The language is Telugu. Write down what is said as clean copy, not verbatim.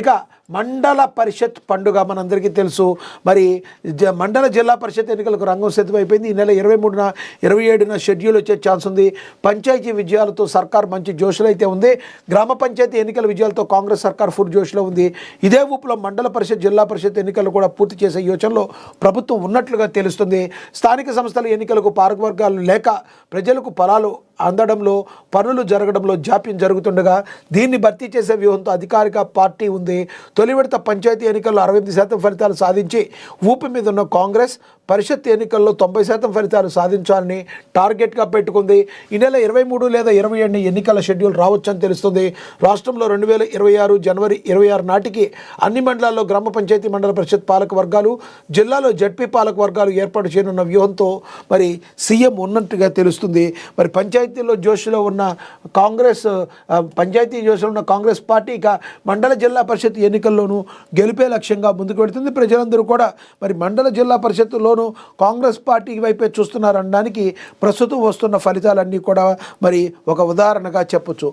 ఇక మండల పరిషత్ పండుగ మనందరికీ తెలుసు. మరి మండల జిల్లా పరిషత్ ఎన్నికలకు రంగం సిద్ధమైపోయింది. ఈ నెల 23న 27న షెడ్యూల్ వచ్చే ఛాన్స్ ఉంది. పంచాయతీ విజయాలతో సర్కార్ మంచి జోష్లో అయితే ఉంది. గ్రామ పంచాయతీ ఎన్నికల విజయాలతో కాంగ్రెస్ సర్కార్ ఫుల్ జోష్లో ఉంది. ఇదే ఊపులో మండల పరిషత్ జిల్లా పరిషత్ ఎన్నికలు కూడా పూర్తి చేసే యోచనలో ప్రభుత్వం ఉన్నట్లుగా తెలుస్తుంది. స్థానిక సంస్థల ఎన్నికలకు పాలకవర్గాలు లేక ప్రజలకు పొలాలు అందడంలో పనులు జరగడంలో జాప్యం జరుగుతుండగా దీన్ని భర్తీ చేసే వ్యూహంతో అధికారిక పార్టీ ఉంది. తొలి విడత పంచాయతీ ఎన్నికల్లో 68% ఫలితాలు సాధించి ఊపి మీద ఉన్న కాంగ్రెస్ పరిషత్ ఎన్నికల్లో 90% ఫలితాలు సాధించాలని టార్గెట్గా పెట్టుకుంది. ఈ నెల 23 లేదా 27 ఎన్నికల షెడ్యూల్ రావచ్చని తెలుస్తుంది. రాష్ట్రంలో 2026 జనవరి 26 నాటికి అన్ని మండలాల్లో గ్రామ పంచాయతీ మండల పరిషత్ పాలక వర్గాలు, జిల్లాలో జడ్పీ పాలక వర్గాలు ఏర్పాటు చేయనున్న వ్యూహంతో మరి సీఎం ఉన్నట్టుగా తెలుస్తుంది. మరి పంచాయతీలో జోష్లో ఉన్న కాంగ్రెస్ పార్టీ ఇక మండల జిల్లా పరిషత్ ఎన్నికల్లోనూ గెలిపే లక్ష్యంగా ముందుకు వెళుతుంది. ప్రజలందరూ కూడా మరి మండల జిల్లా పరిషత్తులోనూ కాంగ్రెస్ పార్టీ వైపే చూస్తున్నారనడానికి ప్రస్తుతం వస్తున్న ఫలితాలన్నీ కూడా మరి ఒక ఉదాహరణగా చెప్పొచ్చు.